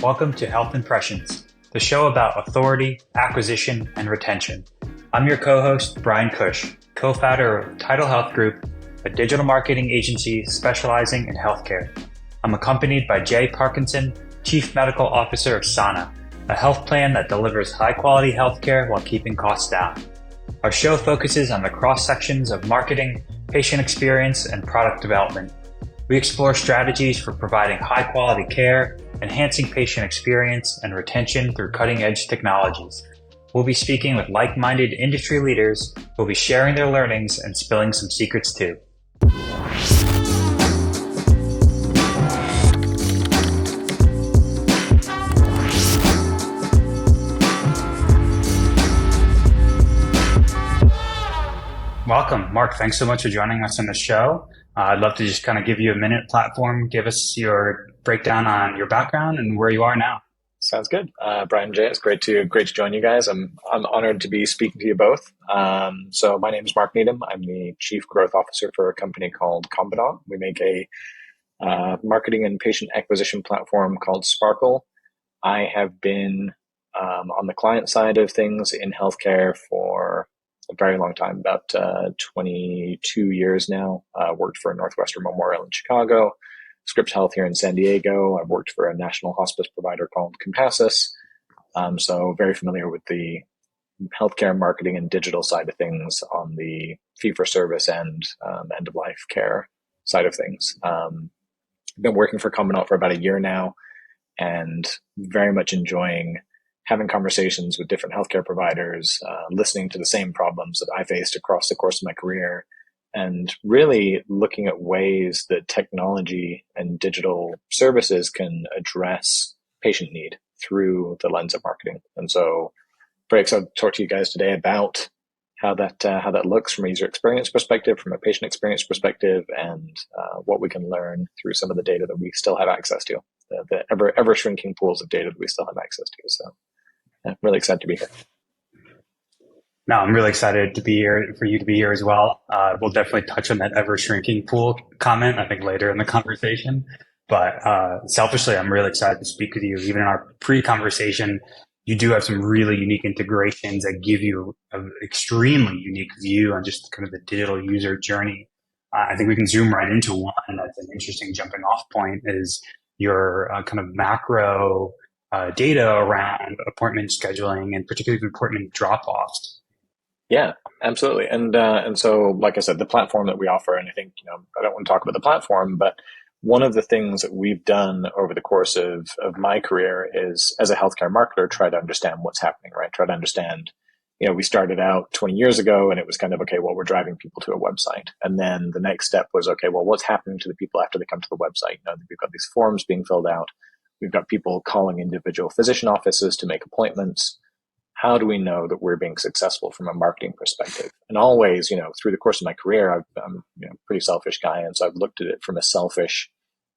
Welcome to Health Impressions, the show about authority, acquisition, and retention. I'm your co-host, Bryan Cush, co-founder of Tidal Health Group, a digital marketing agency specializing in healthcare. I'm accompanied by Jay Parkinson, Chief Medical Officer of Sana, a health plan that delivers high-quality healthcare while keeping costs down. Our show focuses on the cross-sections of marketing, patient experience, and product development. We explore strategies for providing high-quality care, enhancing patient experience, and retention through cutting-edge technologies. We'll be speaking with like-minded industry leaders who will be sharing their learnings and spilling some secrets too. Welcome, Marc. Thanks so much for joining us on the show. I'd love to just kind of give you a minute platform, give us your breakdown on your background and where you are now. Sounds good. Bryan Jay, it's great to join you guys. I'm honored to be speaking to you both. So my name is Marc Needham. I'm the Chief Growth Officer for a company called Combinaut. We make a marketing and patient acquisition platform called Sparkle. I have been on the client side of things in healthcare for a very long time, about 22 years now. Worked for Northwestern Memorial in Chicago, Scripps Health here in San Diego. I've worked for a national hospice provider called Compassus. So very familiar with the healthcare marketing and digital side of things on the fee-for-service and end-of-life care side of things. I've been working for Combinaut for about a year now and very much enjoying having conversations with different healthcare providers, listening to the same problems that I faced across the course of my career, and really looking at ways that technology and digital services can address patient need through the lens of marketing. And so very excited to talk to you guys today about how that looks from a user experience perspective, from a patient experience perspective, and what we can learn through some of the data that we still have access to, the ever shrinking pools of data that we still have access to. So I'm really excited to be here. No, I'm really excited to be here, for you to be here as well. We'll definitely touch on that ever-shrinking pool comment, I think, later in the conversation. But selfishly, I'm really excited to speak with you. Even in our pre-conversation, you do have some really unique integrations that give you an extremely unique view on just kind of the digital user journey. I think we can zoom right into one that's an interesting jumping off point is your kind of macro data around appointment scheduling and particularly appointment drop-offs. Yeah, absolutely. And so, like I said, the platform that we offer, and I think, I don't want to talk about the platform, but one of the things that we've done over the course of my career is, as a healthcare marketer, try to understand what's happening, right? Try to understand, we started out 20 years ago and it was kind of, okay, well, we're driving people to a website. And then the next step was, okay, well, what's happening to the people after they come to the website? We've got these forms being filled out. We've got people calling individual physician offices to make appointments. How do we know that we're being successful from a marketing perspective? And always, through the course of my career, I'm a pretty selfish guy. And so I've looked at it from a selfish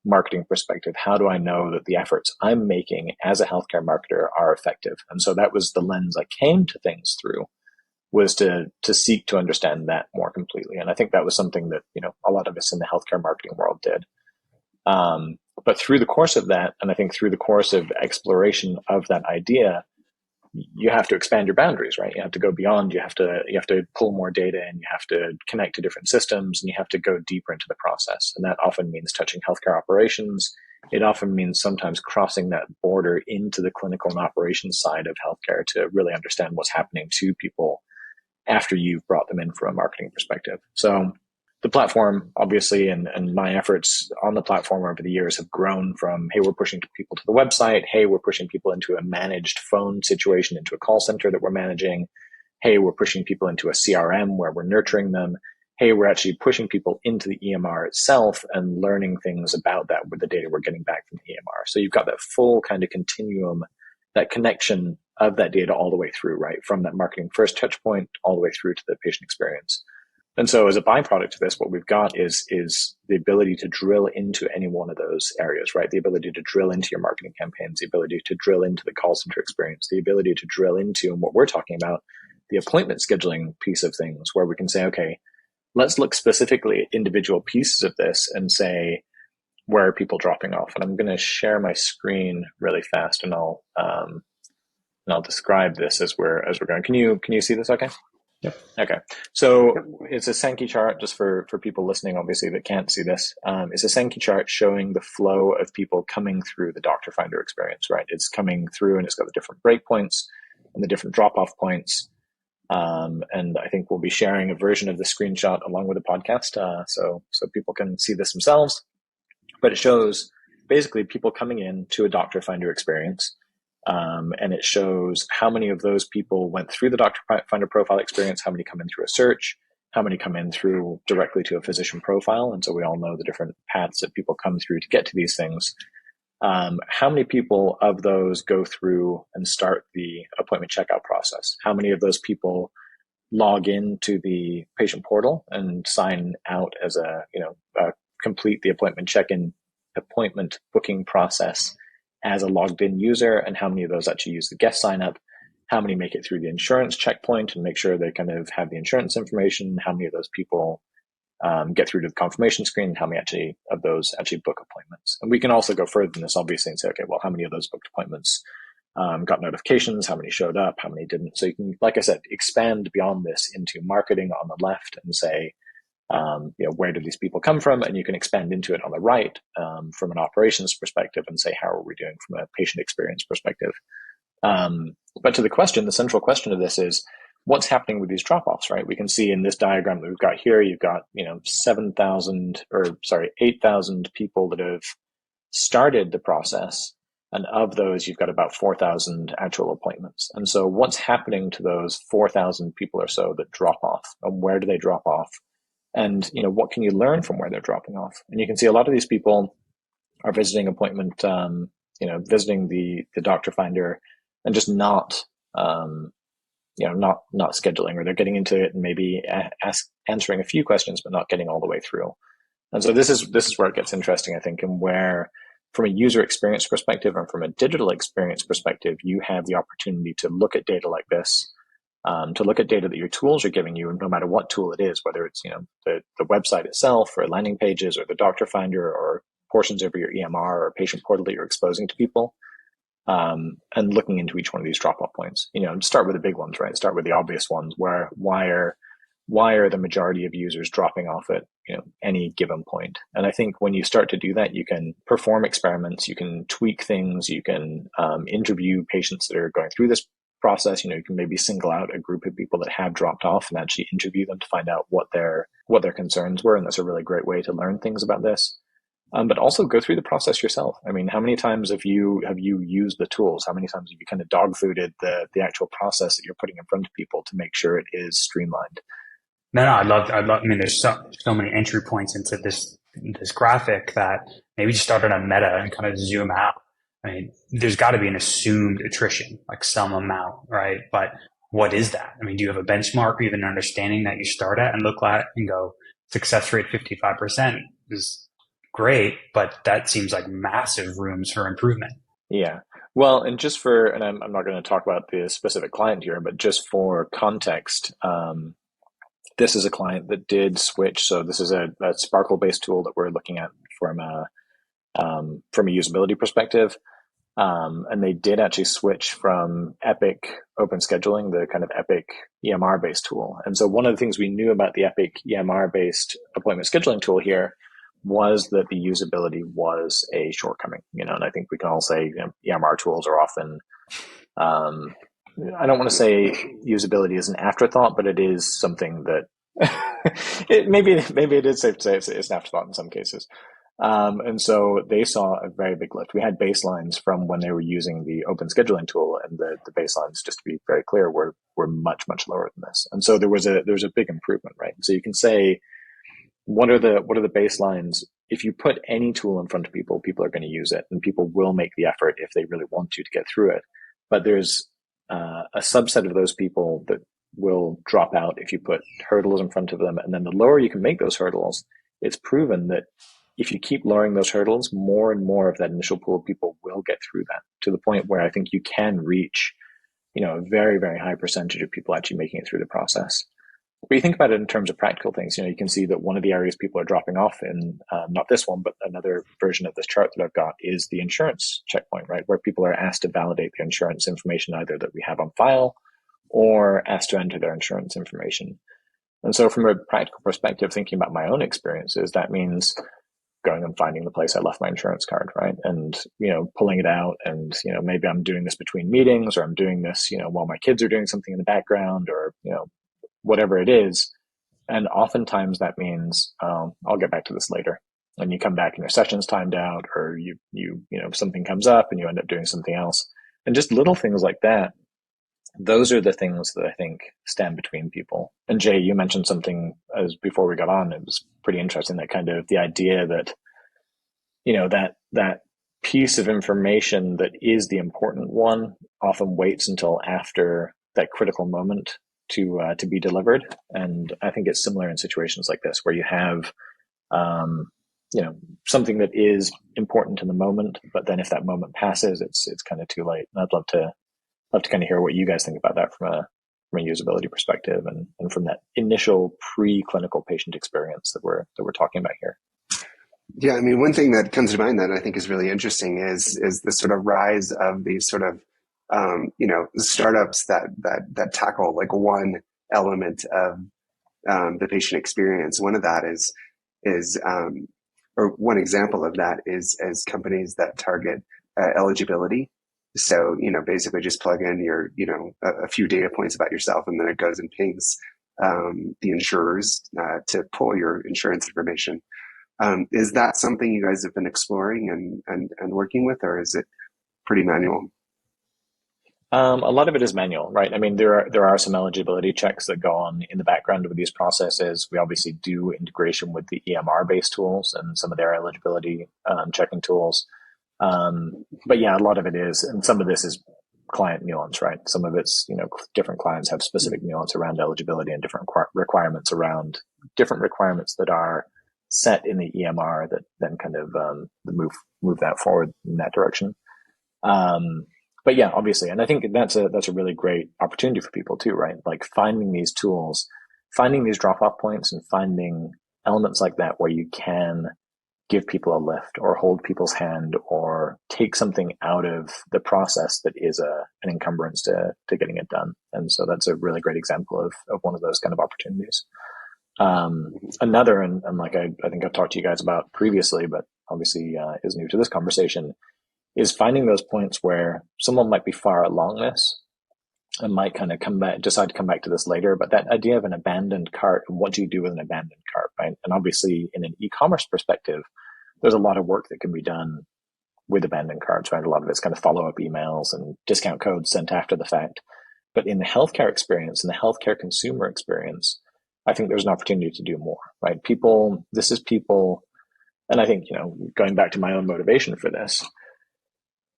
marketing perspective. How do I know that the efforts I'm making as a healthcare marketer are effective? And so that was the lens I came to things through, was to seek to understand that more completely. And I think that was something that, a lot of us in the healthcare marketing world did. But through the course of that, and I think through the course of exploration of that idea, you have to expand your boundaries, right? You have to go beyond, you have to pull more data and you have to connect to different systems and you have to go deeper into the process. And that often means touching healthcare operations. It often means sometimes crossing that border into the clinical and operations side of healthcare to really understand what's happening to people after you've brought them in from a marketing perspective. So the platform, obviously, and my efforts on the platform over the years have grown from, hey, we're pushing people to the website. Hey, we're pushing people into a managed phone situation, into a call center that we're managing. Hey, we're pushing people into a CRM where we're nurturing them. Hey, we're actually pushing people into the EMR itself and learning things about that with the data we're getting back from the EMR. So you've got that full kind of continuum, that connection of that data all the way through, right? From that marketing first touch point all the way through to the patient experience. And so as a byproduct of this, what we've got is the ability to drill into any one of those areas, right? The ability to drill into your marketing campaigns, the ability to drill into the call center experience, the ability to drill into, and what we're talking about, the appointment scheduling piece of things, where we can say, okay, let's look specifically at individual pieces of this and say, where are people dropping off? And I'm going to share my screen really fast, and I'll describe this as we're going. Can you see this? Okay. Yep. Okay. So it's a Sankey chart, just for people listening, obviously, that can't see this. It's a Sankey chart showing the flow of people coming through the Doctor Finder experience, right? It's coming through and it's got the different breakpoints and the different drop-off points. And I think we'll be sharing a version of the screenshot along with the podcast, so people can see this themselves. But it shows basically people coming in to a Doctor Finder experience. And it shows how many of those people went through the Doctor Finder profile experience, how many come in through a search, how many come in through directly to a physician profile. And so we all know the different paths that people come through to get to these things. How many people of those go through and start the appointment checkout process? How many of those people log into the patient portal and sign out as complete the appointment check-in, appointment booking process as a logged in user? And how many of those actually use the guest sign up? How many make it through the insurance checkpoint and make sure they kind of have the insurance information? How many of those people get through to the confirmation screen? How many of those actually book appointments? And we can also go further than this, obviously, and say, okay, well, how many of those booked appointments got notifications? How many showed up? How many didn't? So you can, like I said, expand beyond this into marketing on the left and say, where do these people come from? And you can expand into it on the right from an operations perspective and say, how are we doing from a patient experience perspective? But to the question, the central question of this is, what's happening with these drop-offs, right? We can see in this diagram that we've got here, you've got, 8,000 people that have started the process. And of those, you've got about 4,000 actual appointments. And so what's happening to those 4,000 people or so that drop off, and where do they drop off? And, what can you learn from where they're dropping off? And you can see a lot of these people are visiting appointment, visiting the Doctor Finder and just not scheduling, or they're getting into it and maybe answering a few questions, but not getting all the way through. And so this is where it gets interesting, I think, and where, from a user experience perspective and from a digital experience perspective, you have the opportunity to look at data like this, to look at data that your tools are giving you, and no matter what tool it is, whether it's the website itself or landing pages or the Doctor Finder or portions of your EMR or patient portal that you're exposing to people, and looking into each one of these drop-off points. Start with the big ones, right? Start with the obvious ones. Why are the majority of users dropping off at any given point? And I think when you start to do that, you can perform experiments, you can tweak things, you can interview patients that are going through this process. You can maybe single out a group of people that have dropped off and actually interview them to find out what their concerns were. And that's a really great way to learn things about this. But also go through the process yourself. I mean, how many times have you used the tools? How many times have you kind of dog fooded the actual process that you're putting in front of people to make sure it is streamlined? No, I love, I mean, there's so many entry points into this graphic that maybe just start on a meta and kind of zoom out. I mean, there's got to be an assumed attrition, like some amount, right? But what is that? I mean, do you have a benchmark or even an understanding that you start at and look at and go, success rate 55% is great, but that seems like massive rooms for improvement. Yeah. Well, and I'm not going to talk about the specific client here, but just for context, this is a client that did switch. So this is a Sparkle-based tool that we're looking at from a usability perspective. And they did actually switch from Epic Open Scheduling, the kind of Epic EMR-based tool. And so one of the things we knew about the Epic EMR-based appointment scheduling tool here was that the usability was a shortcoming, and I think we can all say EMR tools are often, I don't want to say usability is an afterthought, but it is something that maybe it is safe to say it's an afterthought in some cases. And so they saw a very big lift. We had baselines from when they were using the open scheduling tool, and the baselines, just to be very clear, were much, much lower than this. And so there was a big improvement, right? And so you can say, what are the baselines? If you put any tool in front of people, people are going to use it, and people will make the effort if they really want to get through it. But there's a subset of those people that will drop out if you put hurdles in front of them. And then the lower you can make those hurdles, it's proven that if you keep lowering those hurdles, more and more of that initial pool of people will get through that, to the point where I think you can reach, a very, very high percentage of people actually making it through the process. But you think about it in terms of practical things, you can see that one of the areas people are dropping off in, not this one, but another version of this chart that I've got is the insurance checkpoint, right? Where people are asked to validate the insurance information either that we have on file or asked to enter their insurance information. And so from a practical perspective, thinking about my own experiences, that means going and finding the place I left my insurance card, right? And, pulling it out and, maybe I'm doing this between meetings or I'm doing this, while my kids are doing something in the background or, whatever it is. And oftentimes that means, I'll get back to this later. And you come back and your session's timed out, or something comes up and you end up doing something else. And just little things like that. Those are the things that I think stand between people. And Jay, you mentioned something as before we got on. It was pretty interesting, that kind of the idea that, that piece of information that is the important one often waits until after that critical moment to be delivered. And I think it's similar in situations like this, where you have, something that is important in the moment, but then if that moment passes, it's kind of too late. And I'd love to kind of hear what you guys think about that from a usability perspective and from that initial pre-clinical patient experience that we're talking about here. Yeah, I mean, one thing that comes to mind that I think is really interesting is the sort of rise of these sort of startups that tackle like one element of the patient experience. One of that is or one example of that is companies that target eligibility. So, basically just plug in your, a few data points about yourself, and then it goes and pings the insurers to pull your insurance information. Is that something you guys have been exploring and working with, or is it pretty manual? A lot of it is manual, right? I mean, there are some eligibility checks that go on in the background with these processes. We obviously do integration with the EMR-based tools and some of their eligibility checking tools. But yeah, a lot of it is, and some of this is client nuance, right? Some of it's, different clients have specific nuance around eligibility and different requirements around different requirements that are set in the EMR that then kind of move that forward in that direction. But yeah, obviously, and I think that's a really great opportunity for people too, right? Like finding these tools, finding these drop-off points, and finding elements like that where you can give people a lift or hold people's hand or take something out of the process that is an encumbrance to getting it done. And so that's a really great example of one of those kind of opportunities. Another, and like I think I've talked to you guys about previously, but obviously is new to this conversation, is finding those points where someone might be far along this and might kind of decide to come back to this later. But that idea of an abandoned cart, and what do you do with an abandoned cart, right? And obviously in an e-commerce perspective, there's a lot of work that can be done with abandoned carts, right? A lot of it's kind of follow-up emails and discount codes sent after the fact. But in the healthcare experience, in the healthcare consumer experience, I think there's an opportunity to do more, right? This is people, and I think, going back to my own motivation for this,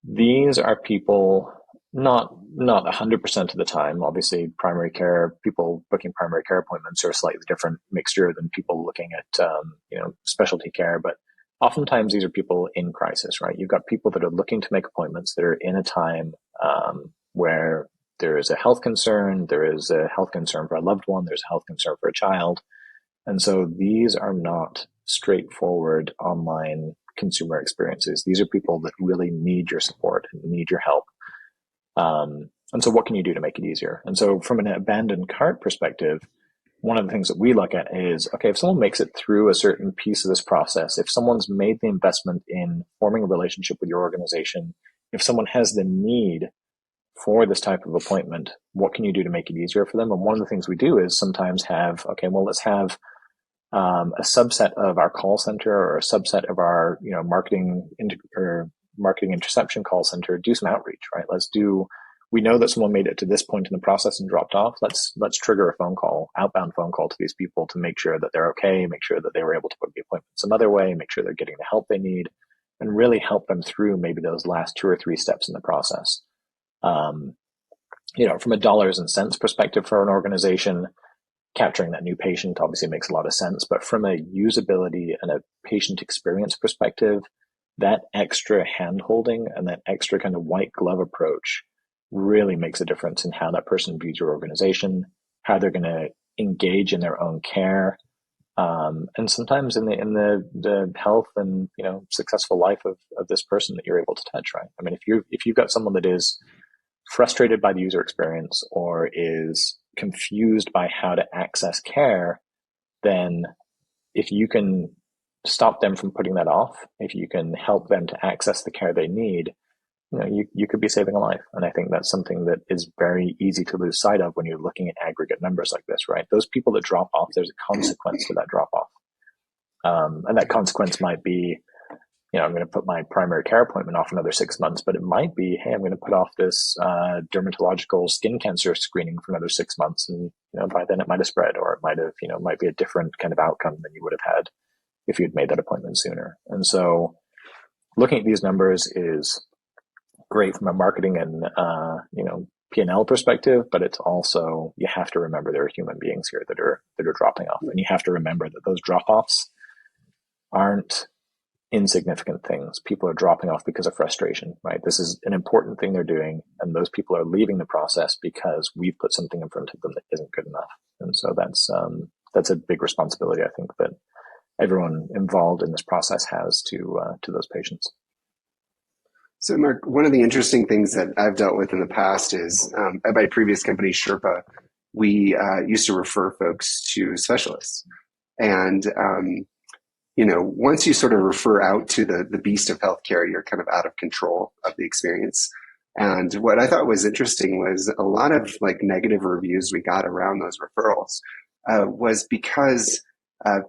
these are people not 100% of the time. Obviously, primary care, people booking primary care appointments are a slightly different mixture than people looking at, specialty care. But oftentimes these are people in crisis, right? You've got people that are looking to make appointments that are in a time where there is a health concern, there is a health concern for a loved one, there's a health concern for a child. And so these are not straightforward online consumer experiences. These are people that really need your support and need your help. And so what can you do to make it easier? And so from an abandoned cart perspective, one of the things that we look at is, okay, if someone makes it through a certain piece of this process, if someone's made the investment in forming a relationship with your organization, if someone has the need for this type of appointment, what can you do to make it easier for them? And one of the things we do is sometimes have, okay, well, let's have a subset of our call center or a subset of our, marketing interception call center do some outreach, right? We know that someone made it to this point in the process and dropped off. Let's trigger a outbound phone call to these people to make sure that they're okay, make sure that they were able to book the appointment some other way, make sure they're getting the help they need, and really help them through maybe those last 2 or 3 steps in the process. From a dollars and cents perspective for an organization, capturing that new patient obviously makes a lot of sense, but from a usability and a patient experience perspective, that extra hand-holding and that extra kind of white glove approach really makes a difference in how that person views your organization, how they're going to engage in their own care, and sometimes in the health and successful life of this person that you're able to touch, right? I mean, if you've got someone that is frustrated by the user experience or is confused by how to access care, then if you can stop them from putting that off, if you can help them to access the care they need, you could be saving a life. And I think that's something that is very easy to lose sight of when you're looking at aggregate numbers like this, right? Those people that drop off, there's a consequence to that drop off. And that consequence might be, I'm going to put my primary care appointment off another 6 months, but it might be, hey, I'm going to put off this dermatological skin cancer screening for another 6 months. And, by then it might have spread, or it might be a different kind of outcome than you would have had if you'd made that appointment sooner. And so looking at these numbers is great from a marketing and, P&L perspective, but it's also, you have to remember there are human beings here that are dropping off. And you have to remember that those drop-offs aren't insignificant things. People are dropping off because of frustration, right? This is an important thing they're doing, and those people are leaving the process because we've put something in front of them that isn't good enough. And so that's a big responsibility, I think, that everyone involved in this process has to those patients. So, Marc, one of the interesting things that I've dealt with in the past is at my previous company, Sherpa, we used to refer folks to specialists. And, once you sort of refer out to the beast of healthcare, you're kind of out of control of the experience. And what I thought was interesting was a lot of negative reviews we got around those referrals was because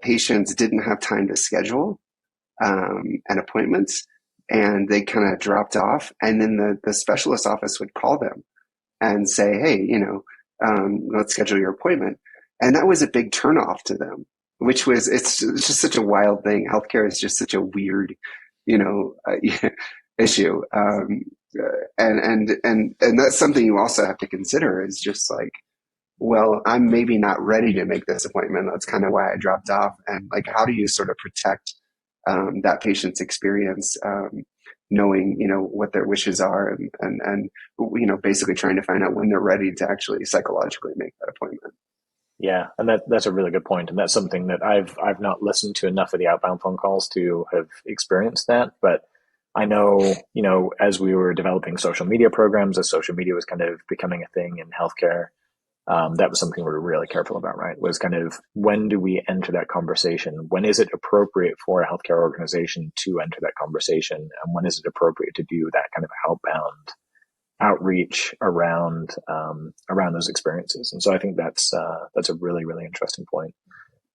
patients didn't have time to schedule an appointment, and they kind of dropped off. And then the specialist office would call them and say, hey, let's schedule your appointment. And that was a big turnoff to them, which was, it's just such a wild thing. Healthcare is just such a weird, issue. And that's something you also have to consider is just well, I'm maybe not ready to make this appointment. That's kind of why I dropped off. And how do you sort of protect that patient's experience, knowing, what their wishes are and basically trying to find out when they're ready to actually psychologically make that appointment. Yeah. And that's a really good point. And that's something that I've not listened to enough of the outbound phone calls to have experienced that. But I know, as we were developing social media programs, as social media was kind of becoming a thing in healthcare, that was something we were really careful about, right? Was kind of, when do we enter that conversation? When is it appropriate for a healthcare organization to enter that conversation? And when is it appropriate to do that kind of outbound outreach around those experiences? And so I think that's a really, really interesting point.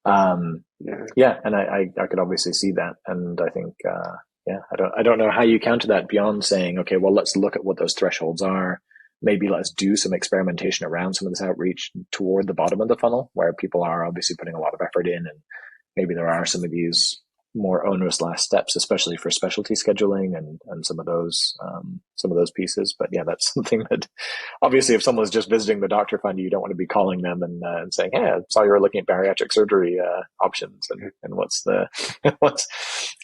Yeah. And I could obviously see that. And I think, I don't know how you counter that beyond saying, okay, well, let's look at what those thresholds are. Maybe let's do some experimentation around some of this outreach toward the bottom of the funnel, where people are obviously putting a lot of effort in, and maybe there are some of these more onerous last steps, especially for specialty scheduling and some of those pieces. But yeah, that's something that obviously, if someone's just visiting the doctor fund, you don't want to be calling them and saying, "Hey, I saw you were looking at bariatric surgery options, and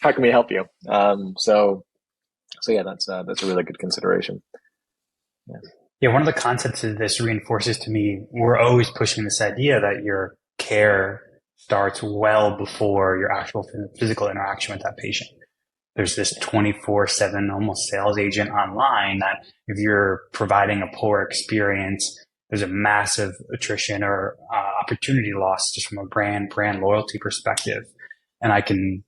how can we help you?" So yeah, that's a really good consideration. Yeah. Yeah, one of the concepts of this reinforces to me, we're always pushing this idea that your care starts well before your actual physical interaction with that patient. There's this 24/7 almost sales agent online that if you're providing a poor experience, there's a massive attrition or opportunity loss just from a brand loyalty perspective. And I can't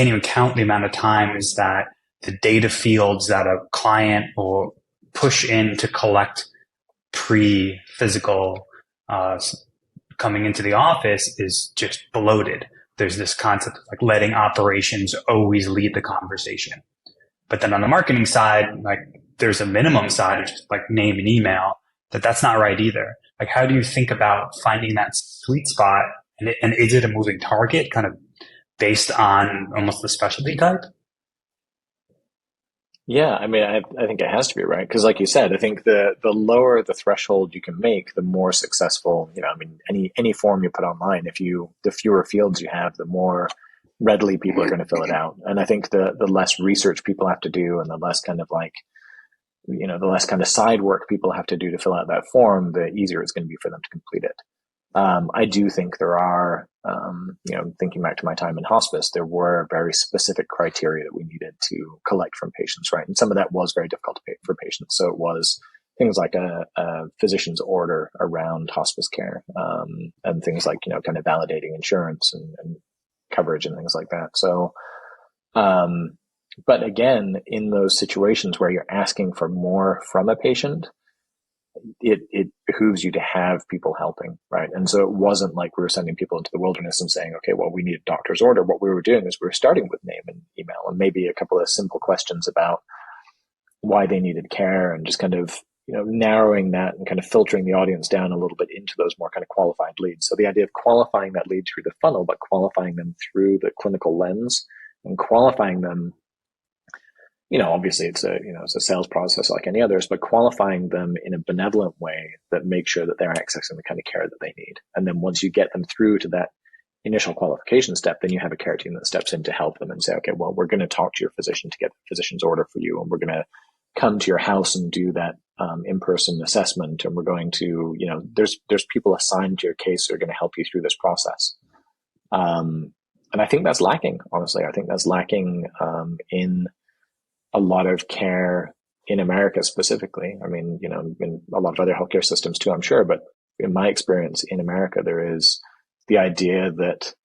even count the amount of times that the data fields that a client will push in to collect pre-physical coming into the office is just bloated. There's this concept of letting operations always lead the conversation. But then on the marketing side, there's a minimum side of just name and email, that's not right either. How do you think about finding that sweet spot? And is it a moving target kind of based on almost the specialty type? Yeah, I mean, I think it has to be, right? Because like you said, I think the lower the threshold you can make, the more successful, any form you put online, the fewer fields you have, the more readily people are going to fill it out. And I think the less research people have to do, and the less kind of the less kind of side work people have to do to fill out that form, the easier it's going to be for them to complete it. I do think there are, thinking back to my time in hospice, there were very specific criteria that we needed to collect from patients, right? And some of that was very difficult to pay for patients. So it was things like a physician's order around hospice care, and things like, kind of validating insurance and coverage and things like that. So, but again, in those situations where you're asking for more from a patient, it behooves you to have people helping, right? And so it wasn't like we were sending people into the wilderness and saying, okay, well, we need a doctor's order. What we were doing is we were starting with name and email and maybe a couple of simple questions about why they needed care, and just kind of, narrowing that and kind of filtering the audience down a little bit into those more kind of qualified leads. So the idea of qualifying that lead through the funnel, but qualifying them through the clinical lens, and qualifying them, obviously it's a sales process like any others, but qualifying them in a benevolent way that makes sure that they're accessing the kind of care that they need. And then once you get them through to that initial qualification step, then you have a care team that steps in to help them and say, okay, well, we're going to talk to your physician to get the physician's order for you. And we're going to come to your house and do that in-person assessment. And we're going to, there's people assigned to your case who are going to help you through this process. And I think that's lacking, honestly. I think that's lacking in a lot of care in America specifically. I mean, in a lot of other healthcare systems too, I'm sure. But in my experience in America, there is the idea that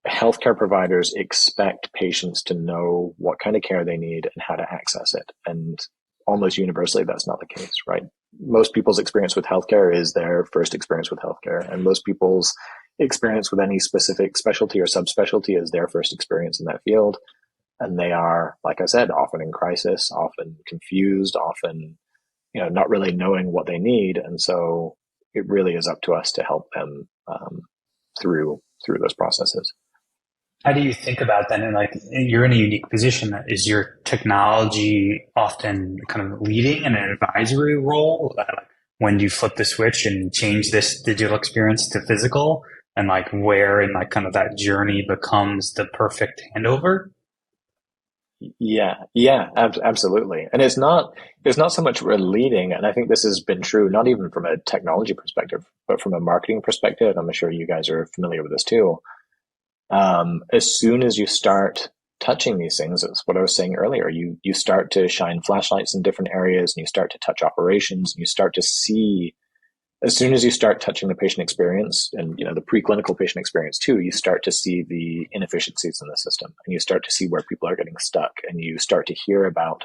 healthcare providers expect patients to know what kind of care they need and how to access it. And almost universally, that's not the case, right? Most people's experience with healthcare is their first experience with healthcare. And most people's experience with any specific specialty or subspecialty is their first experience in that field. And they are, like I said, often in crisis, often confused, often, not really knowing what they need. And so it really is up to us to help them through those processes. How do you think about that? And you're in a unique position. Is your technology often kind of leading in an advisory role? When do you flip the switch and change this digital experience to physical? And where in kind of that journey becomes the perfect handover? Yeah, absolutely. And it's not so much we're leading. And I think this has been true, not even from a technology perspective, but from a marketing perspective. I'm sure you guys are familiar with this too. As soon as you start touching these things, that's what I was saying earlier, you start to shine flashlights in different areas, and you start to touch operations, and you start to see, as soon as you start touching the patient experience and, the preclinical patient experience too, you start to see the inefficiencies in the system, and you start to see where people are getting stuck, and you start to hear about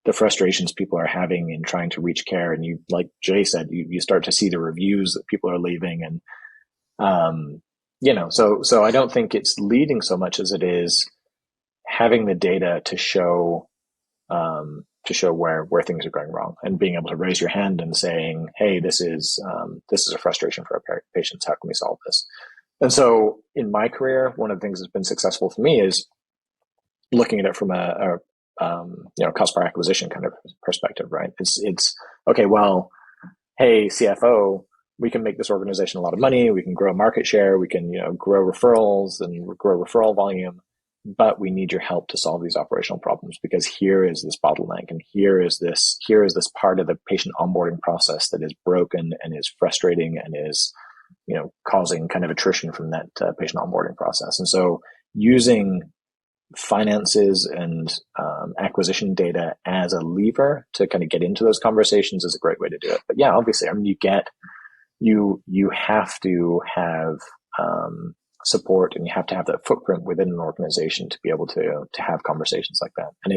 the frustrations people are having in trying to reach care. And you, like Jay said, you start to see the reviews that people are leaving. And, so I don't think it's leading so much as it is having the data to show where things are going wrong, and being able to raise your hand and saying, hey, this is a frustration for our patients. How can we solve this? And so in my career, one of the things that's been successful for me is looking at it from a cost per acquisition kind of perspective, right? It's okay, well, hey, CFO, we can make this organization a lot of money. We can grow market share. We can, grow referrals and grow referral volume. But we need your help to solve these operational problems, because here is this bottleneck, and here is this part of the patient onboarding process that is broken and is frustrating and is, causing kind of attrition from that patient onboarding process. And so using finances and acquisition data as a lever to kind of get into those conversations is a great way to do it. But yeah, obviously, I mean, you have to have support, and you have to have that footprint within an organization to be able to have conversations like that. And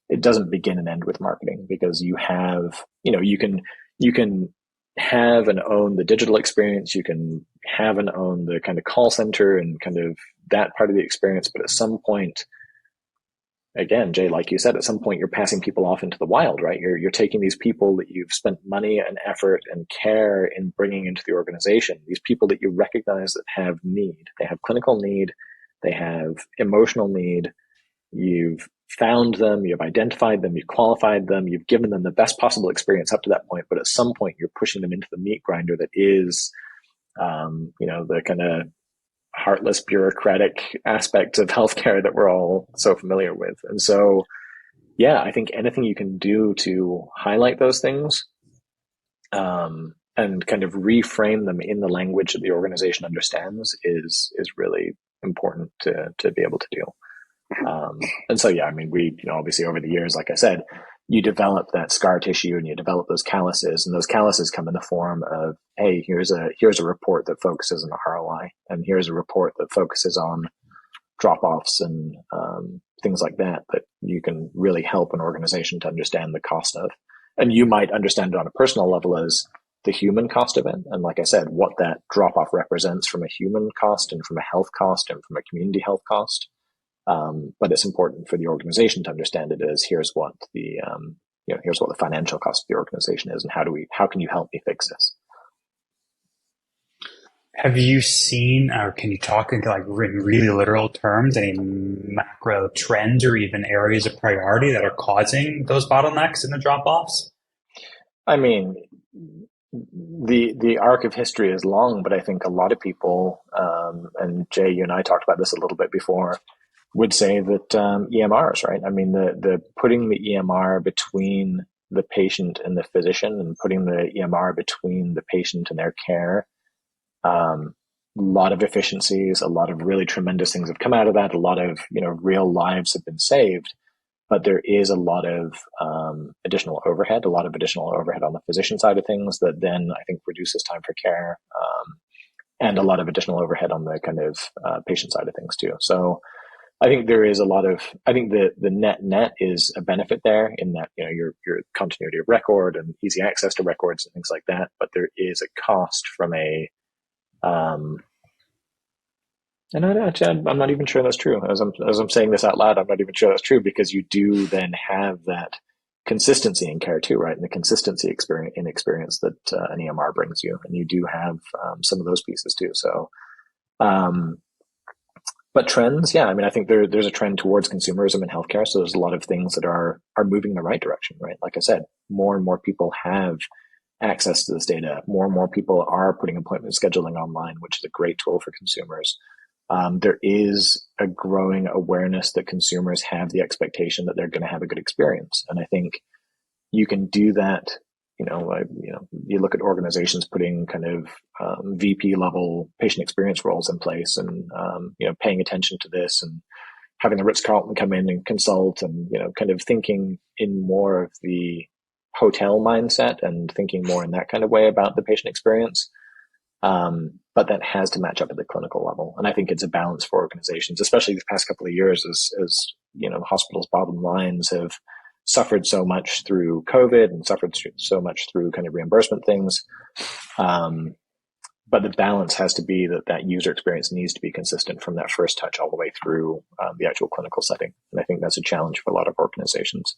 it doesn't begin and end with marketing, because you have, you can have and own the digital experience. You can have and own the kind of call center and kind of that part of the experience. But at some point, again, Jay, like you said, at some point you're passing people off into the wild, right? You're taking these people that you've spent money and effort and care in bringing into the organization, these people that you recognize that have need. They have clinical need, they have emotional need. You've found them, you've identified them, you've qualified them, you've given them the best possible experience up to that point. But at some point you're pushing them into the meat grinder that is, the kind of heartless bureaucratic aspects of healthcare that we're all so familiar with. And so, yeah, I think anything you can do to highlight those things, and and kind of reframe them in the language that the organization understands is really important to be able to do. And so, yeah, I mean, we, obviously over the years, like I said, you develop that scar tissue and you develop those calluses, and those calluses come in the form of, hey, here's a report that focuses on ROI, and here's a report that focuses on drop-offs and things like that you can really help an organization to understand the cost of. And you might understand it on a personal level as the human cost of it. And like I said, what that drop-off represents from a human cost and from a health cost and from a community health cost. But it's important for the organization to understand it as here's what the financial cost of the organization is, and how can you help me fix this? Have you seen, or can you talk into like really literal terms, any macro trends or even areas of priority that are causing those bottlenecks in the drop-offs? I mean, the arc of history is long, but I think a lot of people, and Jay, you and I talked about this a little bit before, would say that EMRs, right? I mean, the putting the EMR between the patient and the physician, and putting the EMR between the patient and their care. A lot of efficiencies, a lot of really tremendous things have come out of that. A lot of, real lives have been saved, but there is a lot of additional overhead on the physician side of things that then I think reduces time for care, and a lot of additional overhead on the kind of patient side of things too. So I think there is I think the net is a benefit there in that, your continuity of record and easy access to records and things like that. But there is a cost from and I'm not even sure that's true. As I'm saying this out loud, I'm not even sure that's true, because you do then have that consistency in care too, right? And the consistency experience that an EMR brings you, and you do have some of those pieces too. So, but trends, yeah, I mean, I think there's a trend towards consumerism in healthcare. So there's a lot of things that are moving in the right direction, right? Like I said, more and more people have access to this data. More and more people are putting appointment scheduling online, which is a great tool for consumers. There is a growing awareness that consumers have the expectation that they're going to have a good experience. And I think you can do that. You look at organizations putting kind of VP level patient experience roles in place, and paying attention to this, and having the Ritz-Carlton come in and consult, and kind of thinking in more of the hotel mindset and thinking more in that kind of way about the patient experience. But that has to match up at the clinical level. And I think it's a balance for organizations, especially the past couple of years as hospitals' bottom lines have suffered so much through COVID and suffered so much through kind of reimbursement things. But the balance has to be that user experience needs to be consistent from that first touch all the way through the actual clinical setting. And I think that's a challenge for a lot of organizations.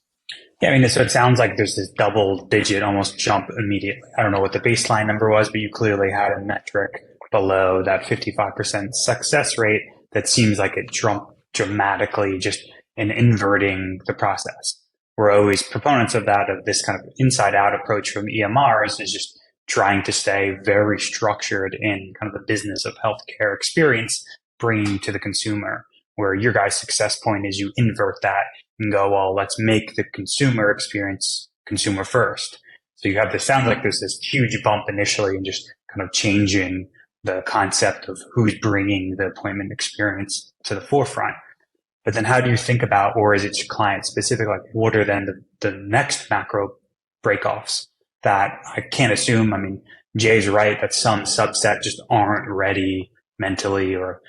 Yeah, I mean, so it sounds like there's this double-digit almost jump immediately. I don't know what the baseline number was, but you clearly had a metric below that 55% success rate that seems like it jumped dramatically just in inverting the process. We're always proponents of that, of this kind of inside-out approach from EMRs, is just trying to stay very structured in kind of the business of healthcare experience, bringing to the consumer, where your guys' success point is you invert that and go, well, let's make the consumer experience consumer first. So you have this, sounds like there's this huge bump initially in just kind of changing the concept of who's bringing the appointment experience to the forefront. But then how do you think about, or is it client specific, like what are then the next macro breakoffs that I can't assume? I mean, Jay's right that some subset just aren't ready mentally or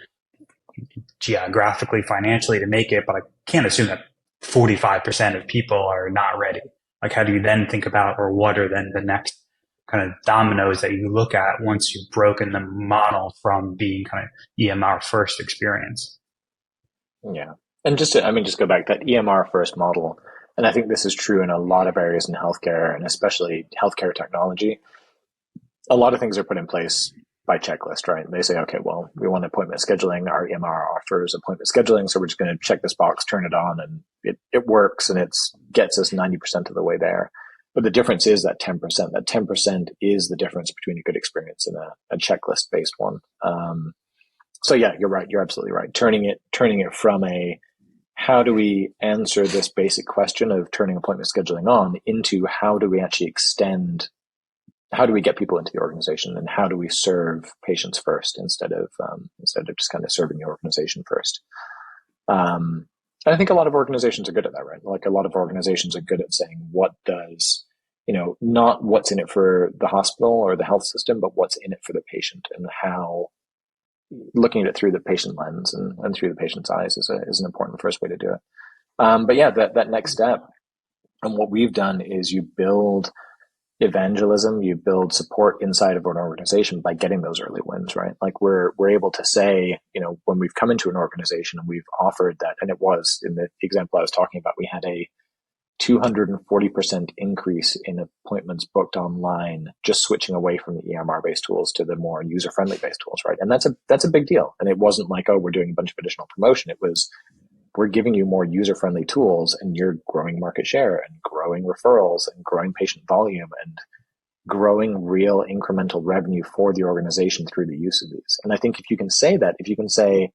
geographically, financially to make it, but I can't assume that 45% of people are not ready. Like, how do you then think about, or what are then the next kind of dominoes that you look at once you've broken the model from being kind of EMR first experience? Yeah. And just go back to that EMR first model. And I think this is true in a lot of areas in healthcare, and especially healthcare technology. A lot of things are put in place by checklist, right? And they say, okay, well, we want appointment scheduling. Our EMR offers appointment scheduling. So we're just going to check this box, turn it on, and it works, and it gets us 90% of the way there. But the difference is that 10%. That 10% is the difference between a good experience and a checklist based one. So yeah, you're right. You're absolutely right. Turning it from how do we answer this basic question of turning appointment scheduling on into how do we actually extend how do we get people into the organization, and how do we serve patients first instead of just kind of serving the organization first. I think a lot of organizations are good at that, right? Like a lot of organizations are good at saying, what does, not what's in it for the hospital or the health system, but what's in it for the patient, and how looking at it through the patient lens and through the patient's eyes is an important first way to do it. But yeah, that next step, and what we've done is you build evangelism, you build support inside of an organization by getting those early wins, right? Like we're able to say, when we've come into an organization and we've offered that, and it was in the example I was talking about, we had a 240% increase in appointments booked online, just switching away from the EMR-based tools to the more user-friendly based tools, right? And that's a big deal. And it wasn't like, oh, we're doing a bunch of additional promotion. It was, we're giving you more user-friendly tools, and you're growing market share and growing referrals and growing patient volume and growing real incremental revenue for the organization through the use of these. And I think if you can say that, if you can say,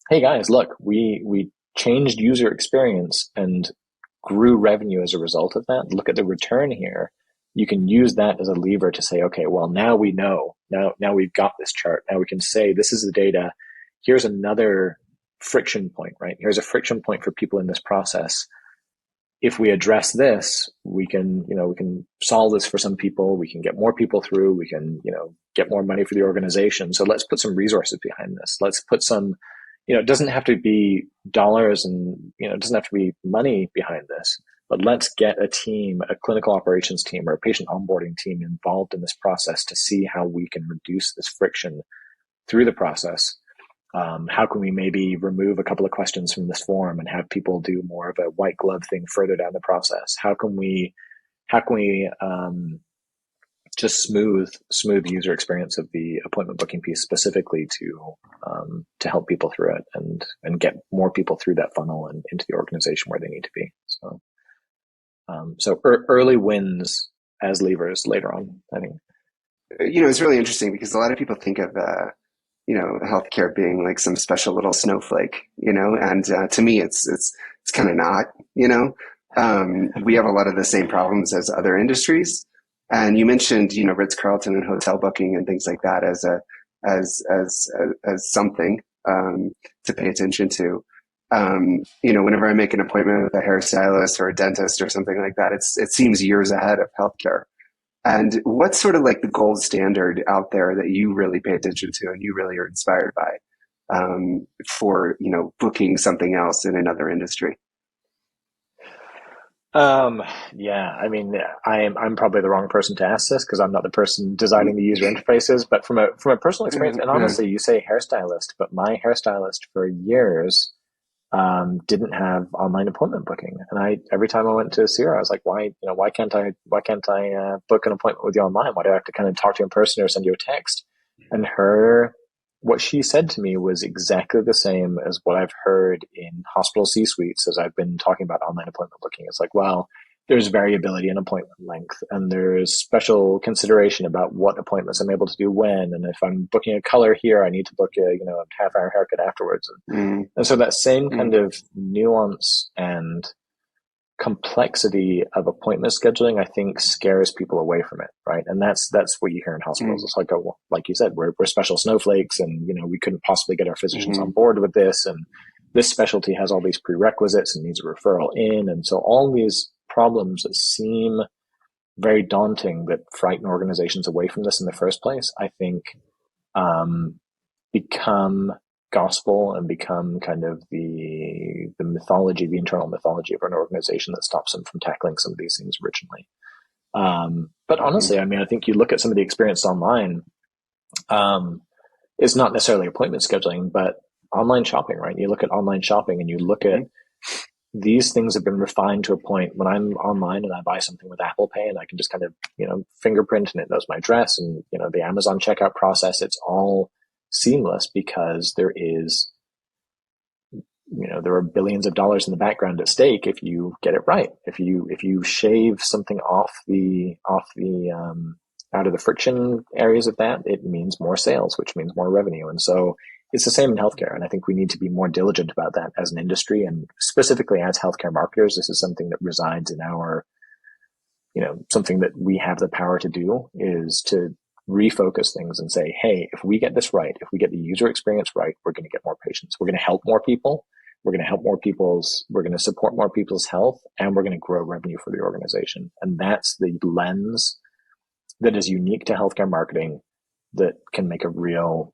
hey guys, look, we changed user experience and grew revenue as a result of that, look at the return here. You can use that as a lever to say, okay, well, now we know, now we've got this chart. Now we can say, this is the data. Here's another friction point, right? Here's a friction point for people in this process. If we address this, we can solve this for some people. We can get more people through. We can, get more money for the organization. So let's put some resources behind this. Let's put some, it doesn't have to be dollars and, it doesn't have to be money behind this, but let's get a team, a clinical operations team or a patient onboarding team involved in this process to see how we can reduce this friction through the process. How can we maybe remove a couple of questions from this form and have people do more of a white glove thing further down the process? How can we just smooth the user experience of the appointment booking piece specifically to help people through it and get more people through that funnel and into the organization where they need to be. So early wins as levers later on, I think. It's really interesting because a lot of people think of healthcare being like some special little snowflake, and to me, it's kind of not, we have a lot of the same problems as other industries. And you mentioned, Ritz-Carlton and hotel booking and things like that as something, to pay attention to. Whenever I make an appointment with a hairstylist or a dentist or something like that, it seems years ahead of healthcare. And what's sort of like the gold standard out there that you really pay attention to and you really are inspired by for, booking something else in another industry? Yeah, I mean, I'm probably the wrong person to ask this because I'm not the person designing the user interfaces, but from a personal experience, and honestly, you say hairstylist, but my hairstylist for years didn't have online appointment booking. And every time I went to see her, I was like, why can't I book an appointment with you online? Why do I have to kind of talk to you in person or send you a text? And what she said to me was exactly the same as what I've heard in hospital C-suites as I've been talking about online appointment booking. It's like, well, there's variability in appointment length, and there's special consideration about what appointments I'm able to do when, and if I'm booking a color here, I need to book a half-hour haircut afterwards. And so that same kind of nuance and complexity of appointment scheduling, I think, scares people away from it, right? And that's what you hear in hospitals. It's like, like you said, we're special snowflakes, and we couldn't possibly get our physicians on board with this, and this specialty has all these prerequisites and needs a referral in, and so all these problems that seem very daunting that frighten organizations away from this in the first place, I think, become gospel and become kind of the mythology, the internal mythology of an organization that stops them from tackling some of these things originally. But honestly, I mean, I think you look at some of the experience online, it's not necessarily appointment scheduling, but online shopping, right? You look at online shopping and you look at these things have been refined to a point when I'm online and I buy something with Apple Pay and I can just kind of, fingerprint and it knows my address, and, the Amazon checkout process, it's all seamless because there are billions of dollars in the background at stake if you get it right. If you shave something out of the friction areas of that, it means more sales, which means more revenue. And so it's the same in healthcare. And I think we need to be more diligent about that as an industry, and specifically as healthcare marketers. This is something that resides in our something that we have the power to do is to refocus things and say, hey, if we get this right, if we get the user experience right, we're going to get more patients. We're going to help more people. We're going to support more people's health, and we're going to grow revenue for the organization. And that's the lens that is unique to healthcare marketing that can make a real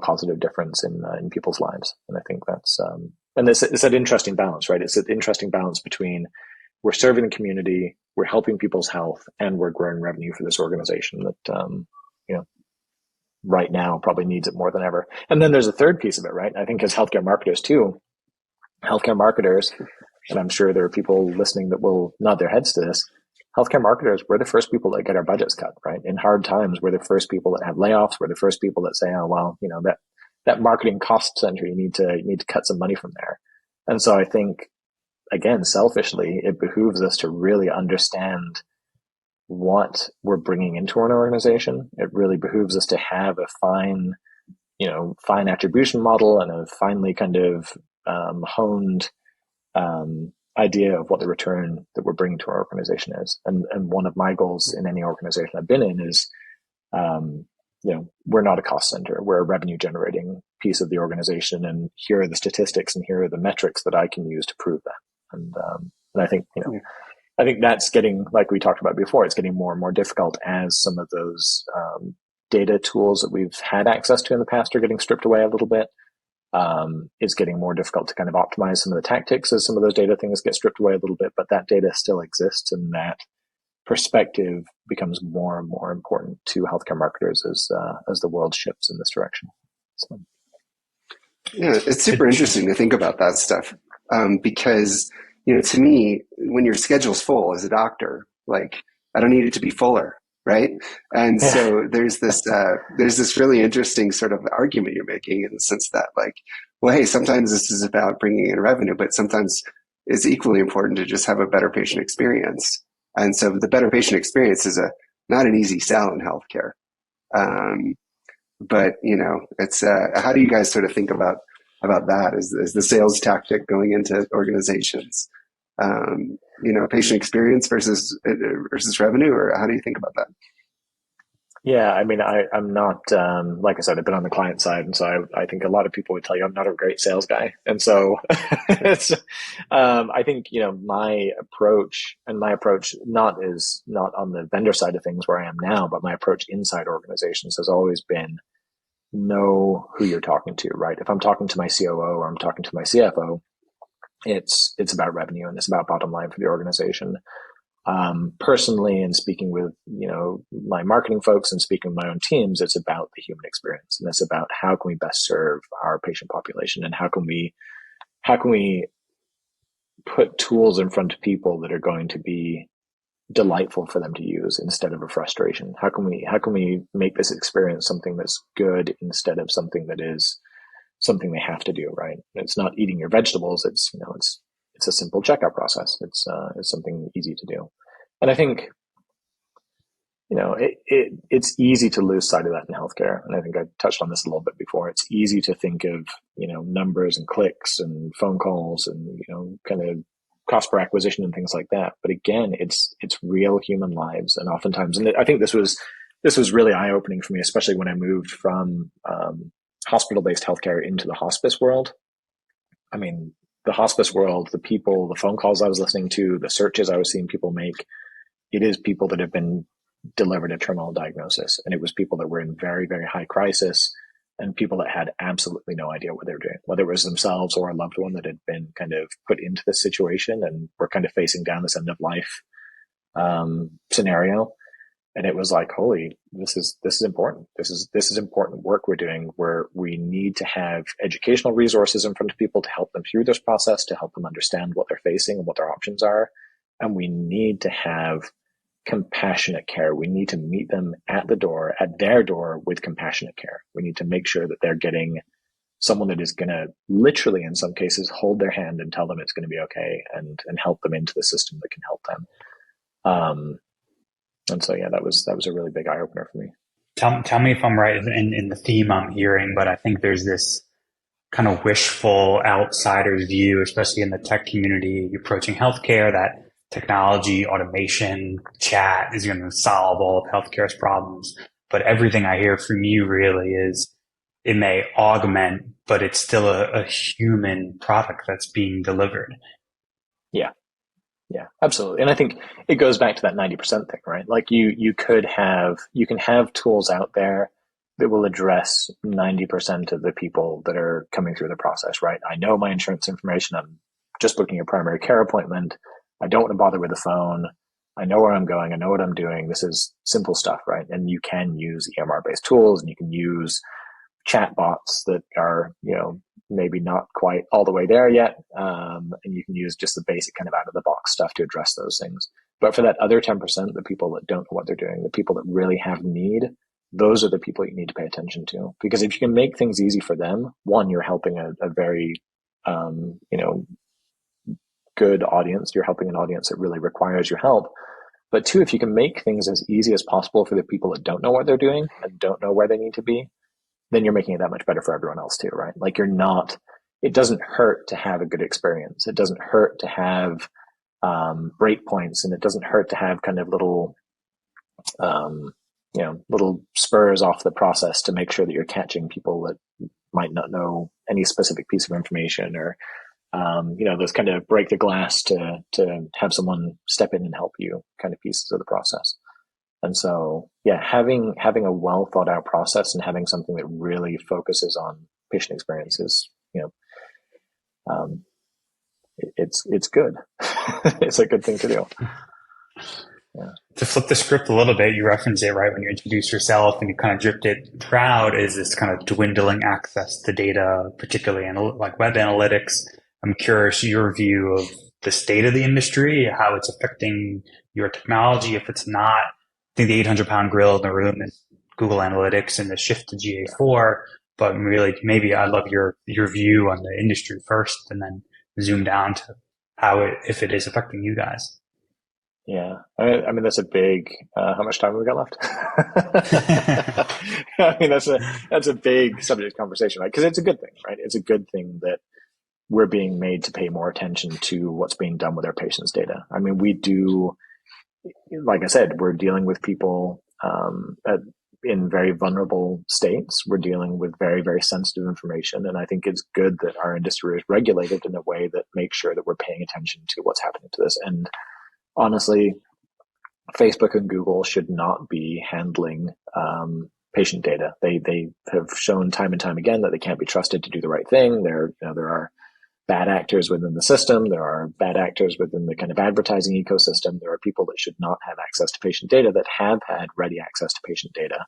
positive difference in people's lives. And I think that's, and it's that interesting balance, right? It's an interesting balance between we're serving the community, we're helping people's health, and we're growing revenue for this organization that, right now probably needs it more than ever. And then there's a third piece of it, right? I think as healthcare marketers, and I'm sure there are people listening that will nod their heads to this, healthcare marketers, we're the first people that get our budgets cut, right? In hard times, we're the first people that have layoffs. We're the first people that say, oh, well, that marketing cost center, you need to cut some money from there. And so I think, again, selfishly, it behooves us to really understand what we're bringing into an organization. It really behooves us to have a fine attribution model and a finely kind of honed idea of what the return that we're bringing to our organization is. And one of my goals in any organization I've been in is, we're not a cost center. We're a revenue generating piece of the organization. And here are the statistics and here are the metrics that I can use to prove that. And I think, I think that's getting, like we talked about before, it's getting more and more difficult as some of those data tools that we've had access to in the past are getting stripped away a little bit. It's getting more difficult to kind of optimize some of the tactics as some of those data things get stripped away a little bit, but that data still exists, and that perspective becomes more and more important to healthcare marketers as the world shifts in this direction. So. Yeah, it's super interesting to think about that stuff because, to me, when your schedule's full as a doctor, like, I don't need it to be fuller, right? And so there's this really interesting sort of argument you're making in the sense that, like, well, hey, sometimes this is about bringing in revenue, but sometimes it's equally important to just have a better patient experience. And so the better patient experience is not an easy sell in healthcare. But it's how do you guys sort of think about that as the sales tactic going into organizations? Patient experience versus revenue, or how do you think about that? Yeah, I mean, I'm not, like I said, I've been on the client side. And so I think a lot of people would tell you I'm not a great sales guy. And so I think, my approach not on the vendor side of things where I am now, but my approach inside organizations has always been know who you're talking to, right? If I'm talking to my COO or I'm talking to my CFO, it's about revenue and it's about bottom line for the organization. Personally, and speaking with, my marketing folks and speaking with my own teams, it's about the human experience, and it's about how can we best serve our patient population, and how can we put tools in front of people that are going to be delightful for them to use instead of a frustration. How can we make this experience something that's good instead of something that is something they have to do, right? It's not eating your vegetables. It's a simple checkout process. It's something easy to do. And I think, it's easy to lose sight of that in healthcare. And I think I touched on this a little bit before. It's easy to think of, numbers and clicks and phone calls and, kind of cost per acquisition and things like that. But again, it's real human lives. And oftentimes, and I think this was really eye-opening for me, especially when I moved from hospital-based healthcare into the hospice world. I mean, the hospice world, the people, the phone calls I was listening to, the searches I was seeing people make, it is people that have been delivered a terminal diagnosis. And it was people that were in very, very high crisis and people that had absolutely no idea what they were doing, whether it was themselves or a loved one that had been kind of put into this situation and were kind of facing down this end of life scenario. And it was like, holy, this is important. This is important work we're doing, where we need to have educational resources in front of people to help them through this process, to help them understand what they're facing and what their options are. And we need to have compassionate care. We need to meet them at their door with compassionate care. We need to make sure that they're getting someone that is going to literally, in some cases, hold their hand and tell them it's going to be okay, and help them into the system that can help them. And so, yeah, that was a really big eye opener for me. Tell me if I'm right in the theme I'm hearing, but I think there's this kind of wishful outsider's view, especially in the tech community approaching healthcare, that technology, automation, chat is going to solve all of healthcare's problems. But everything I hear from you really is it may augment, but it's still a human product that's being delivered. Yeah. Yeah, absolutely. And I think it goes back to that 90% thing, right? Like you can have tools out there that will address 90% of the people that are coming through the process, right? I know my insurance information. I'm just booking a primary care appointment. I don't want to bother with the phone. I know where I'm going. I know what I'm doing. This is simple stuff, right? And you can use EMR-based tools, and you can use chat bots that are, maybe not quite all the way there yet. And you can use just the basic kind of out of the box stuff to address those things. But for that other 10%, the people that don't know what they're doing, the people that really have need, those are the people you need to pay attention to. Because if you can make things easy for them, one, you're helping a very, good audience. You're helping an audience that really requires your help. But two, if you can make things as easy as possible for the people that don't know what they're doing and don't know where they need to be, then you're making it that much better for everyone else too, right? Like it doesn't hurt to have a good experience. It doesn't hurt to have breakpoints, and it doesn't hurt to have kind of little, little spurs off the process to make sure that you're catching people that might not know any specific piece of information, or, those kind of break the glass to have someone step in and help you kind of pieces of the process. And so, yeah, having a well thought out process and having something that really focuses on patient experiences, it's good. It's a good thing to do. Yeah. To flip the script a little bit, you referenced it right when you introduced yourself, and you kind of dripped it. Proud is this kind of dwindling access to data, particularly like web analytics. I'm curious your view of the state of the industry, how it's affecting your technology. If it's not, I think the 800-pound gorilla in the room is Google Analytics and the shift to GA4. But really, maybe I'd love your view on the industry first, and then zoom down to if it is affecting you guys. Yeah, I mean that's a big. How much time have we got left? I mean that's a big subject conversation, right? Because it's a good thing, right? It's a good thing that we're being made to pay more attention to what's being done with our patients' data. I mean, we do, like I said, we're dealing with people in very vulnerable states. We're dealing with very, very sensitive information. And I think it's good that our industry is regulated in a way that makes sure that we're paying attention to what's happening to this. And honestly, Facebook and Google should not be handling patient data. They have shown time and time again that they can't be trusted to do the right thing. There are bad actors within the system. There are bad actors within the kind of advertising ecosystem. There are people that should not have access to patient data that have had ready access to patient data.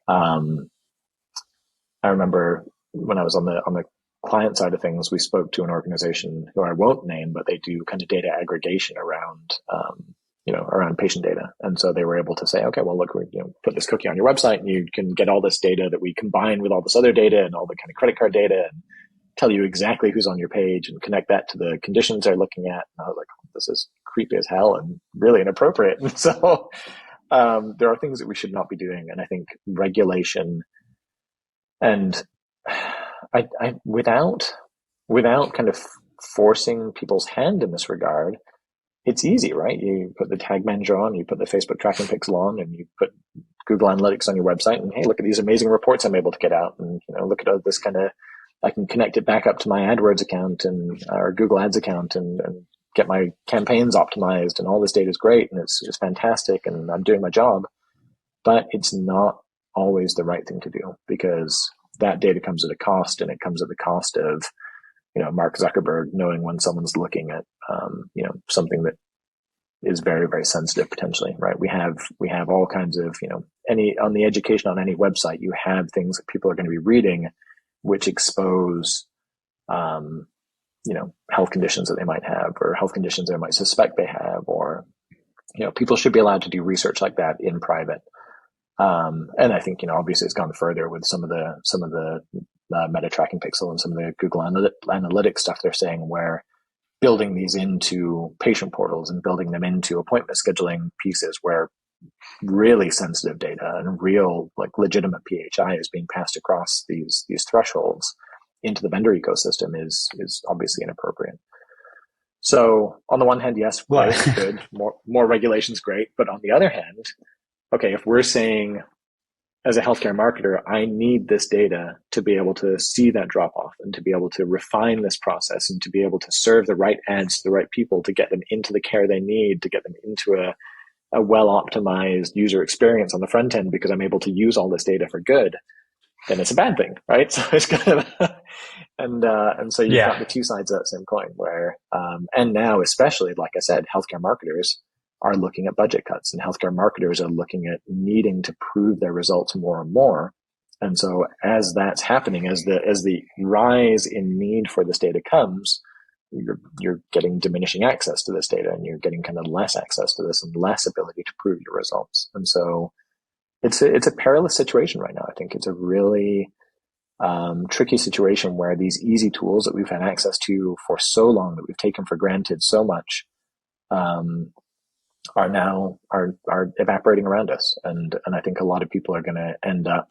I remember when I was on the client side of things, we spoke to an organization who I won't name, but they do kind of data aggregation around, around patient data. And so they were able to say, okay, well, look, we put this cookie on your website and you can get all this data that we combine with all this other data and all the kind of credit card data and tell you exactly who's on your page and connect that to the conditions they're looking at. And I was like, this is creepy as hell and really inappropriate. And so there are things that we should not be doing. And I think regulation and without kind of forcing people's hand in this regard, it's easy, right? You put the tag manager on, you put the Facebook tracking pixel on, and you put Google Analytics on your website, and hey, look at these amazing reports I'm able to get out, and look at all this kind of, I can connect it back up to my AdWords account and or Google Ads account and get my campaigns optimized, and all this data is great and it's fantastic, and I'm doing my job. But it's not always the right thing to do, because that data comes at a cost, and it comes at the cost of Mark Zuckerberg knowing when someone's looking at something that is very, very sensitive potentially, right? We have all kinds of on the education on any website, you have things that people are going to be reading which expose health conditions that they might have, or health conditions they might suspect they have, or people should be allowed to do research like that in private. And I think obviously it's gone further with some of the Meta tracking pixel and some of the Google Analytics stuff they're saying, where building these into patient portals and building them into appointment scheduling pieces where really sensitive data and real legitimate PHI is being passed across these thresholds into the vendor ecosystem is obviously inappropriate. So on the one hand, yes, Well, great, good, more regulations, great. But on the other hand, okay, if we're saying as a healthcare marketer, I need this data to be able to see that drop off and to be able to refine this process and to be able to serve the right ads to the right people to get them into the care they need, to get them into a well optimized user experience on the front end because I'm able to use all this data for good, then it's a bad thing, right? So it's kind of, and so you've got the two sides of that same coin where, and now especially, like I said, healthcare marketers are looking at budget cuts and healthcare marketers are looking at needing to prove their results more and more. And so as that's happening, as the rise in need for this data comes, you're getting diminishing access to this data and you're getting kind of less access to this and less ability to prove your results. And so it's a perilous situation right now. I think it's a really tricky situation where these easy tools that we've had access to for so long, that we've taken for granted so much, are now are evaporating around us, and I think a lot of people are going to end up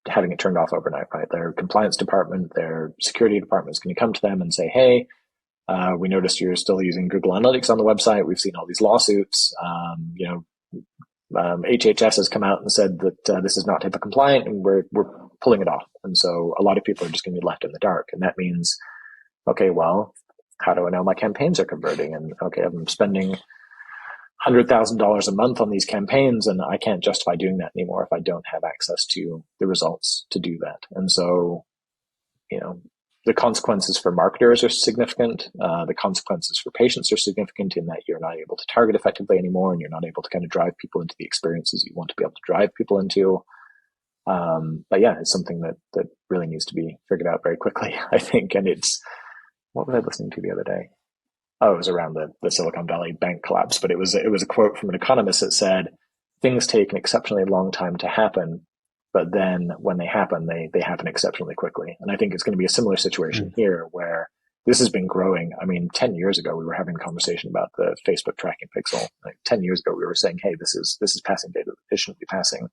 having it turned off overnight. Right, their compliance department, their security department is going to come to them and say, "Hey, we noticed you're still using Google Analytics on the website. We've seen all these lawsuits. HHS has come out and said that this is not HIPAA compliant, and we're pulling it off." And so a lot of people are just going to be left in the dark, and that means, okay, well, how do I know my campaigns are converting? And okay, I'm spending $100,000 a month on these campaigns, and I can't justify doing that anymore if I don't have access to the results to do that. And so, the consequences for marketers are significant. The consequences for patients are significant in that you're not able to target effectively anymore, and you're not able to kind of drive people into the experiences you want to be able to drive people into. But yeah, it's something that really needs to be figured out very quickly, I think. And what was I listening to the other day? Oh, it was around the Silicon Valley bank collapse, but it was a quote from an economist that said, things take an exceptionally long time to happen, but then when they happen, they happen exceptionally quickly. And I think it's going to be a similar situation here where this has been growing. I mean, 10 years ago, we were having a conversation about the Facebook tracking pixel. Like 10 years ago, we were saying, hey, this is passing data that it shouldn't be passing.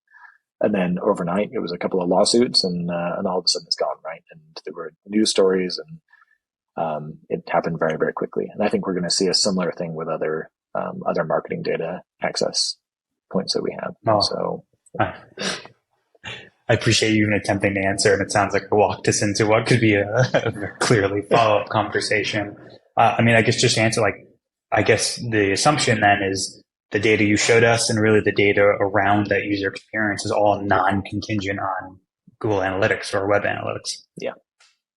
And then overnight, it was a couple of lawsuits and all of a sudden it's gone, right? And there were news stories and it happened very, very quickly. And I think we're going to see a similar thing with other marketing data access points that we have. Oh, so I appreciate you even attempting to answer, and it sounds like it walked us into what could be a clearly follow-up conversation. I guess just to answer, I guess the assumption then is the data you showed us and really the data around that user experience is all non-contingent on Google Analytics or Web Analytics.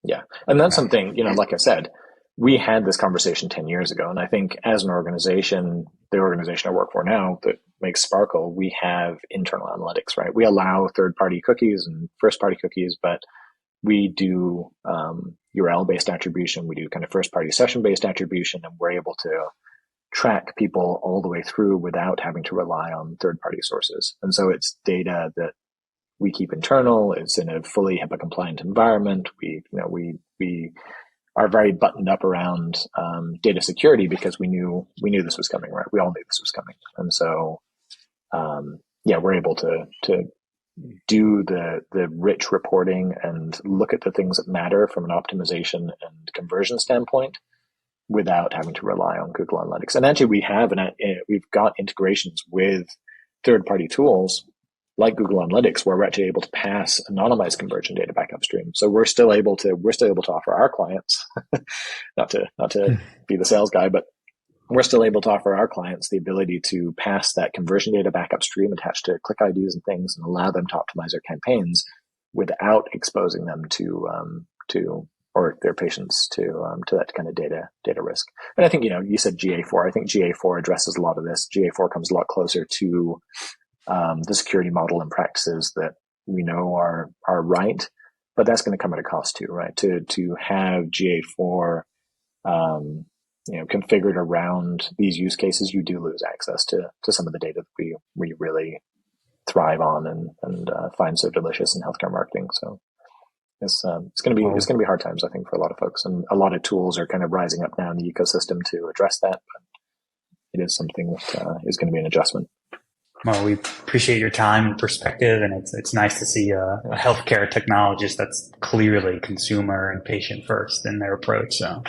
Yeah. And that's something, like I said, we had this conversation 10 years ago. And I think as an organization, the organization I work for now that makes Sparkle, we have internal analytics, right? We allow third-party cookies and first-party cookies, but we do URL-based attribution. We do kind of first-party session-based attribution, and we're able to track people all the way through without having to rely on third-party sources. And so it's data that we keep internal. It's in a fully HIPAA compliant environment. We are very buttoned up around data security because we knew this was coming, right? We all knew this was coming. And so, we're able to do the rich reporting and look at the things that matter from an optimization and conversion standpoint without having to rely on Google Analytics. And actually we've got integrations with third-party tools like Google Analytics, where we're actually able to pass anonymized conversion data back upstream. So we're still able to offer our clients, not to be the sales guy, but we're still able to offer our clients the ability to pass that conversion data back upstream attached to click IDs and things and allow them to optimize their campaigns without exposing them to or their patients to that kind of data risk. And I think, you said GA4. I think GA4 addresses a lot of this. GA4 comes a lot closer to the security model and practices that we know are right, but that's going to come at a cost too, right? To have GA4, configured around these use cases, you do lose access to some of the data that we really thrive on and find so delicious in healthcare marketing. So it's going to be hard times, I think, for a lot of folks, and a lot of tools are kind of rising up now in the ecosystem to address that. But it is something that is going to be an adjustment. Well, we appreciate your time and perspective, and it's nice to see a healthcare technologist that's clearly consumer and patient first in their approach. So,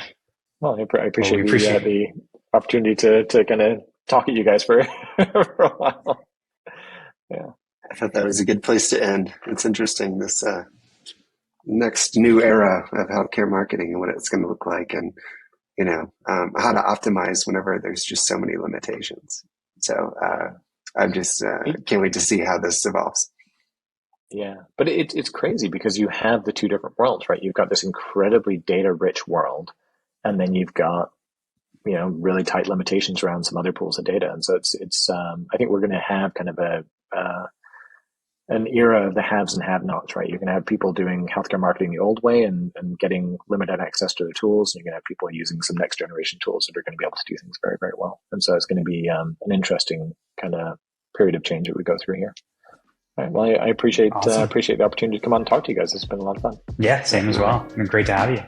Well, I Well, appreciate we appreciate the opportunity to kind of talk at you guys for, for a while. Yeah. I thought that was a good place to end. It's interesting, this next new era of healthcare marketing and what it's going to look like, and how to optimize whenever there's just so many limitations. So I'm just can't wait to see how this evolves. Yeah, but it's crazy because you have the two different worlds, right? You've got this incredibly data-rich world, and then you've got really tight limitations around some other pools of data. And so it's I think we're going to have kind of an era of the haves and have-nots, right? You're going to have people doing healthcare marketing the old way and getting limited access to the tools. And you're going to have people using some next generation tools that are going to be able to do things very, very well. And so it's going to be an interesting kind of period of change that we go through here. All right. Well, I appreciate Awesome. appreciate the opportunity to come on and talk to you guys. It's been a lot of fun. Yeah, same as well. It's been great to have you.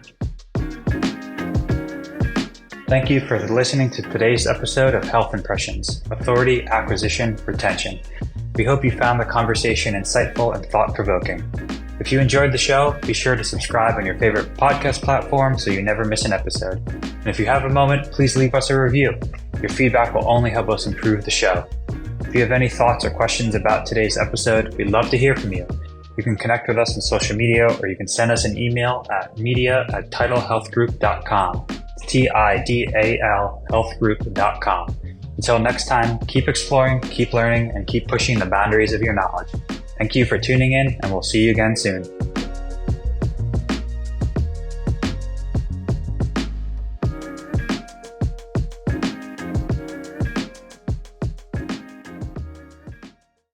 Thank you for listening to today's episode of Health Impressions, Authority, Acquisition, Retention. We hope you found the conversation insightful and thought-provoking. If you enjoyed the show, be sure to subscribe on your favorite podcast platform so you never miss an episode. And if you have a moment, please leave us a review. Your feedback will only help us improve the show. If you have any thoughts or questions about today's episode, we'd love to hear from you. You can connect with us on social media, or you can send us an email at media@tidalhealthgroup.com. TIDAL healthgroup.com. Until next time, keep exploring, keep learning, and keep pushing the boundaries of your knowledge. Thank you for tuning in, and we'll see you again soon.